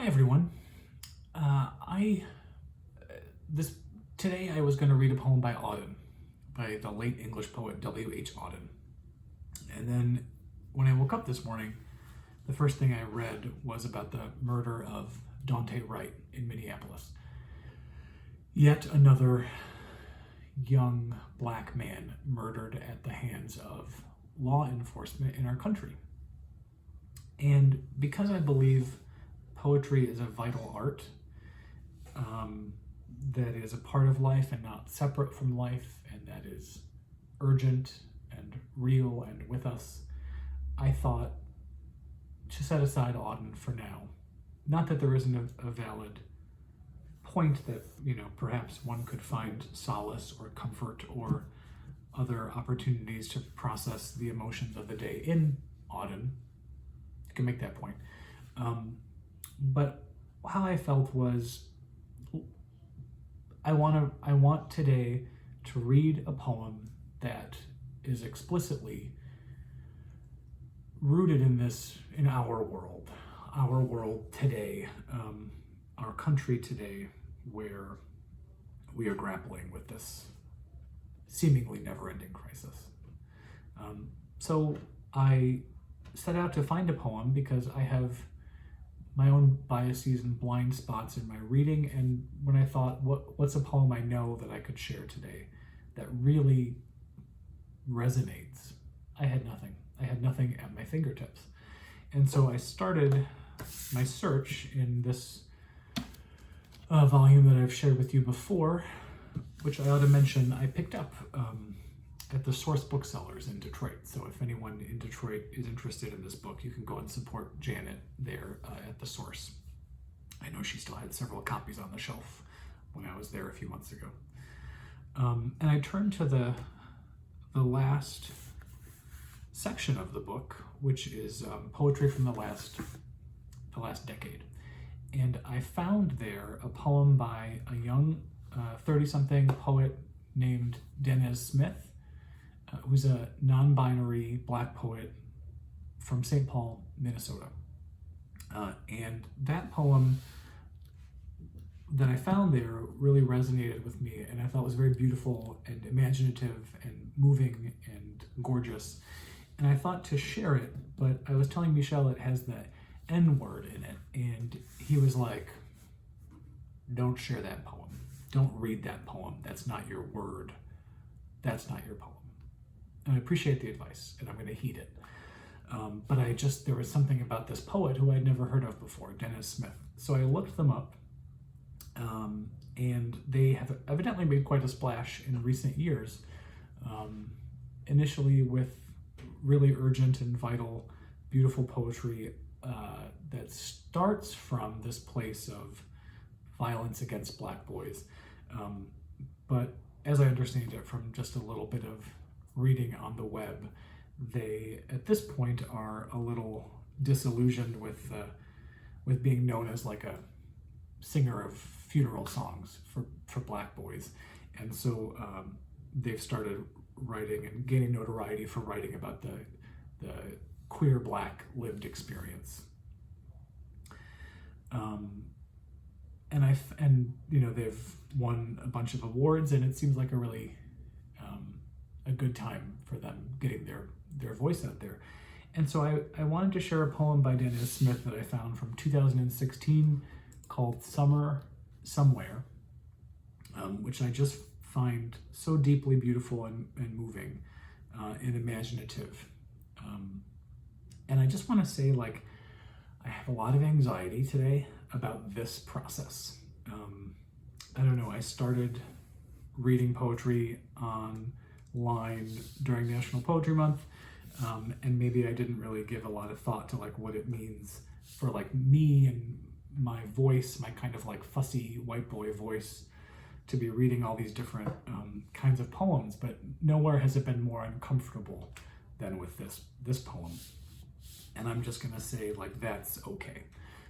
Hi everyone. I this Today I was going to read a poem by Auden, by the late English poet W.H. Auden. And then when I woke up this morning, the first thing I read was about the murder of Daunte Wright in Minneapolis. Yet another young black man murdered at the hands of law enforcement in our country. And because I believe poetry is a vital art that is a part of life and not separate from life, and that is urgent and real and with us, I thought to set aside Auden for now. Not that there isn't a valid point that, perhaps one could find solace or comfort or other opportunities to process the emotions of the day in Auden. You can make that point. But how I felt was I want today to read a poem that is explicitly rooted in our world today, our country today, where we are grappling with this seemingly never-ending crisis. So I set out to find a poem because I have my own biases and blind spots in my reading, and when I thought, what's a poem I know that I could share today that really resonates, I had nothing. I had nothing at my fingertips. And so I started my search in this volume that I've shared with you before, which I ought to mention I picked up at the Source Booksellers in Detroit. So if anyone in Detroit is interested in this book, you can go and support Janet there at the Source. I know she still had several copies on the shelf when I was there a few months ago. And I turned to the last section of the book, which is poetry from the last decade. And I found there a poem by a young 30-something poet named Danez Smith, who's a non-binary black poet from St. Paul, Minnesota. And that poem that I found there really resonated with me, and I thought was very beautiful and imaginative and moving and gorgeous. And I thought to share it, but I was telling Michelle it has the N word in it, and he was like, don't share that poem. Don't read that poem. That's not your word. That's not your poem. And I appreciate the advice, and I'm going to heed it. But there was something about this poet who I'd never heard of before, Danez Smith. So I looked them up, and they have evidently made quite a splash in recent years, initially with really urgent and vital, beautiful poetry that starts from this place of violence against black boys. But as I understand it from just a little bit of reading on the web, they at this point are a little disillusioned with being known as like a singer of funeral songs for black boys, and so they've started writing and gaining notoriety for writing about the queer black lived experience. And they've won a bunch of awards, and it seems like a really a good time for them getting their voice out there. And so I wanted to share a poem by Danez Smith that I found from 2016 called Summer Somewhere, which I just find so deeply beautiful and moving and imaginative. And I just want to say, I have a lot of anxiety today about this process. I don't know, I started reading poetry online during National Poetry Month, and maybe I didn't really give a lot of thought to what it means for me and my voice, my kind of fussy white boy voice, to be reading all these different kinds of poems, but nowhere has it been more uncomfortable than with this poem. And I'm just gonna say that's okay,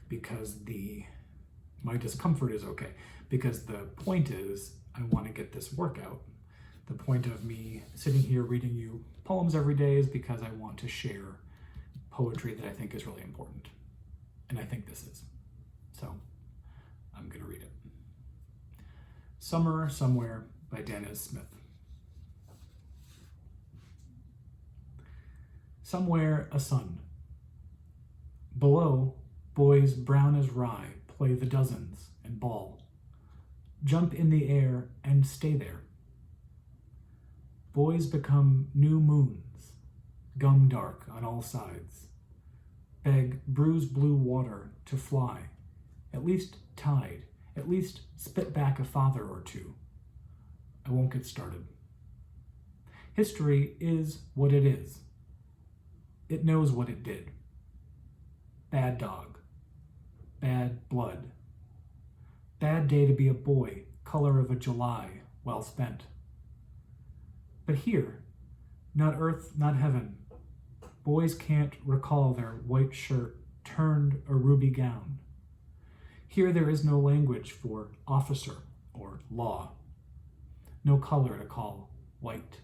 because my discomfort is okay, because the point is I want to get this work out. The point of me sitting here reading you poems every day is because I want to share poetry that I think is really important. And I think this is. so I'm going to read it. Summer Somewhere by Danez Smith. Somewhere a sun. Below, boys brown as rye play the dozens and ball. Jump in the air and stay there. Boys become new moons, gum dark on all sides. Beg bruise blue water to fly, at least tide, at least spit back a father or two. I won't get started. History is what it is. It knows what it did. Bad dog. Bad blood. Bad day to be a boy, color of a July, well spent. But here, not earth, not heaven, boys can't recall their white shirt turned a ruby gown. Here there is no language for officer or law, no color to call white.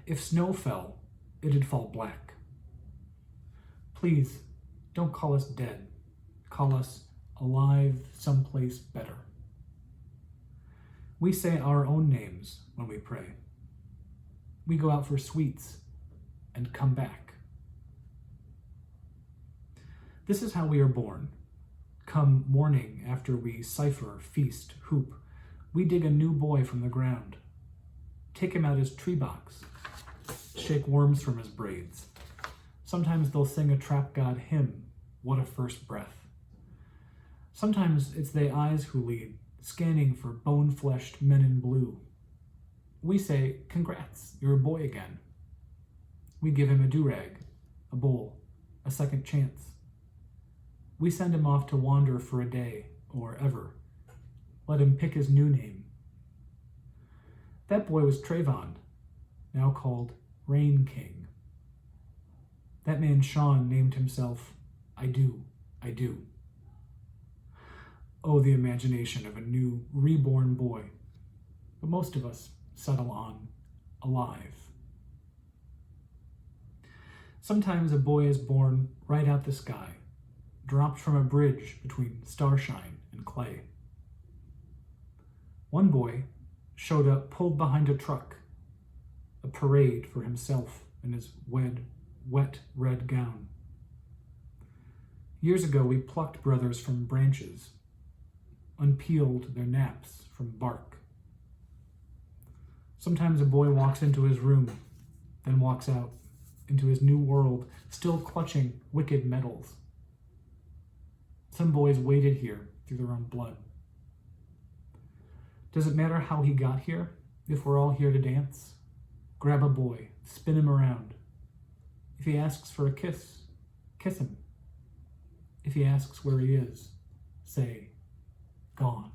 If snow fell, it'd fall black. Please, don't call us dead. Call us alive someplace better. We say our own names when we pray. We go out for sweets and come back. This is how we are born. Come morning after we cipher, feast, hoop, we dig a new boy from the ground. Take him out his tree box. Shake worms from his braids. Sometimes they'll sing a trap god hymn, what a first breath. Sometimes it's they eyes who lead, scanning for bone-fleshed men in blue. We say, congrats, you're a boy again. We give him a do-rag, a bowl, a second chance. We send him off to wander for a day, or ever. Let him pick his new name. That boy was Trayvon, now called Rain King. That man Sean named himself I Do, I Do. Oh, the imagination of a new, reborn boy. But most of us settle on alive. Sometimes a boy is born right out the sky, dropped from a bridge between starshine and clay. One boy showed up pulled behind a truck, a parade for himself in his wet red gown. Years ago, we plucked brothers from branches, unpeeled their naps from bark. Sometimes a boy walks into his room, then walks out into his new world, still clutching wicked metals. Some boys waded here through their own blood. Does it matter how he got here if we're all here to dance? Grab a boy, spin him around. If he asks for a kiss, kiss him. If he asks where he is, say, gone.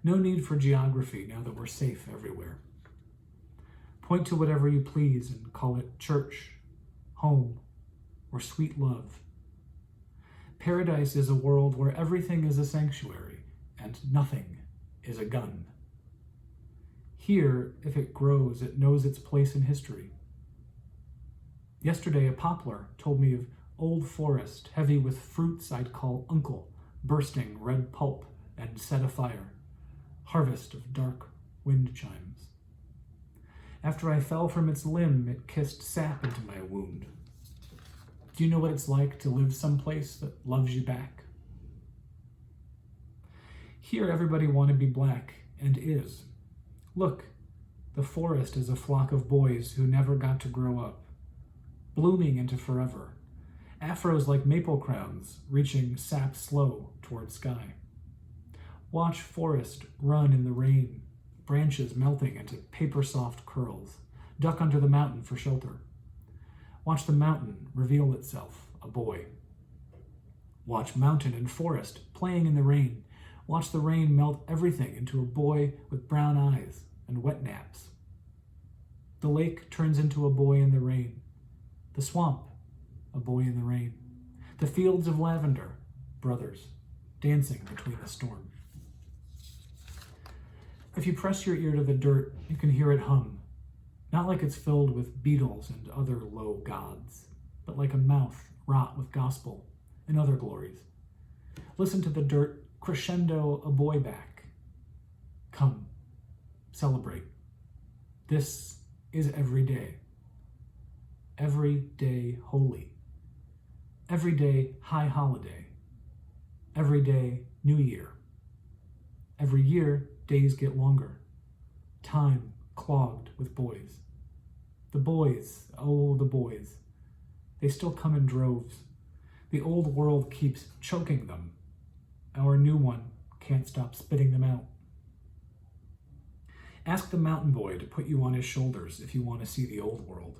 No need for geography now that we're safe everywhere. Point to whatever you please and call it church, home, or sweet love. Paradise is a world where everything is a sanctuary and nothing is a gun. Here, if it grows, it knows its place in history. Yesterday, a poplar told me of old forest, heavy with fruits I'd call uncle, bursting red pulp and set afire, harvest of dark wind chimes. After I fell from its limb, it kissed sap into my wound. Do you know what it's like to live someplace that loves you back? Here, everybody wanted to be black, and is. Look, the forest is a flock of boys who never got to grow up, blooming into forever. Afros like maple crowns, reaching sap slow toward sky. Watch forest run in the rain, branches melting into paper-soft curls. Duck under the mountain for shelter. Watch the mountain reveal itself, a boy. Watch mountain and forest playing in the rain. Watch the rain melt everything into a boy with brown eyes and wet naps. The lake turns into a boy in the rain. The swamp, a boy in the rain. The fields of lavender, brothers, dancing between the storm. If you press your ear to the dirt, you can hear it hum, not like it's filled with beetles and other low gods, but like a mouth rot with gospel and other glories. Listen to the dirt crescendo a boy back. Come, celebrate. This is every day. Every day holy. Every day high holiday. Every day New Year. Every year days get longer. Time clogged with boys. The boys, oh the boys. They still come in droves. The old world keeps choking them. Our new one can't stop spitting them out. Ask the mountain boy to put you on his shoulders if you want to see the old world.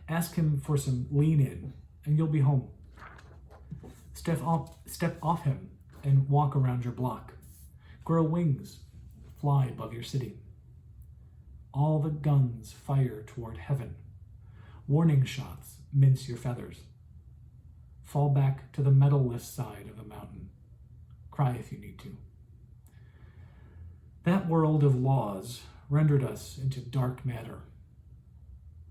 Ask him for some lean in, and you'll be home. Step off him and walk around your block. Grow wings, fly above your city. All the guns fire toward heaven. Warning shots mince your feathers. Fall back to the medal-less side of the mountain. Cry if you need to. That world of laws rendered us into dark matter.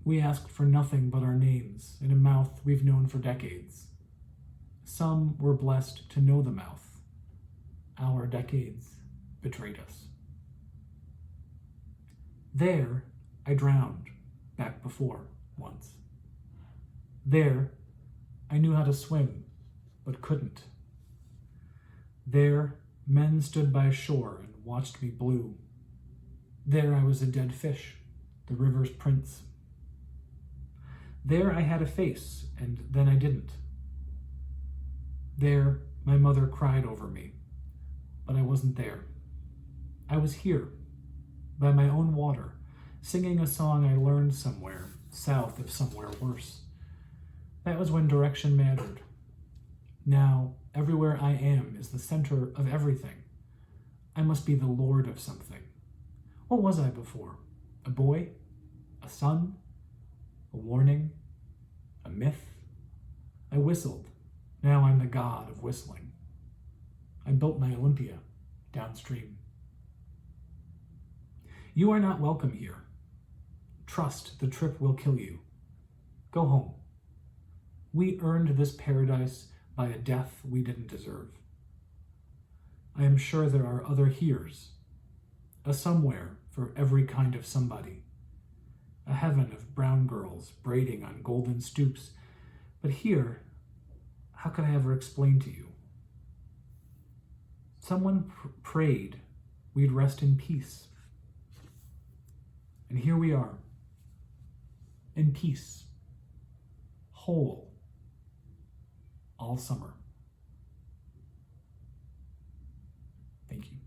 We asked for nothing but our names in a mouth we've known for decades. Some were blessed to know the mouth. Our decades betrayed us. There, I drowned back before once. There, I knew how to swim, but couldn't. There, men stood by shore and watched me blue. There I was a dead fish, the river's prince. There I had a face, and then I didn't. There, my mother cried over me, but I wasn't there. I was here, by my own water, singing a song I learned somewhere, south of somewhere worse. That was when direction mattered. Now, everywhere I am is the center of everything. I must be the lord of something. What was I before? A boy? A son? A warning? A myth? I whistled. Now I'm the god of whistling. I built my Olympia downstream. You are not welcome here. Trust the trip will kill you. Go home. We earned this paradise by a death we didn't deserve. I am sure there are other heres, a somewhere for every kind of somebody, a heaven of brown girls braiding on golden stoops. But here, how could I ever explain to you? Someone prayed we'd rest in peace. And here we are, in peace, whole, all summer. Thank you.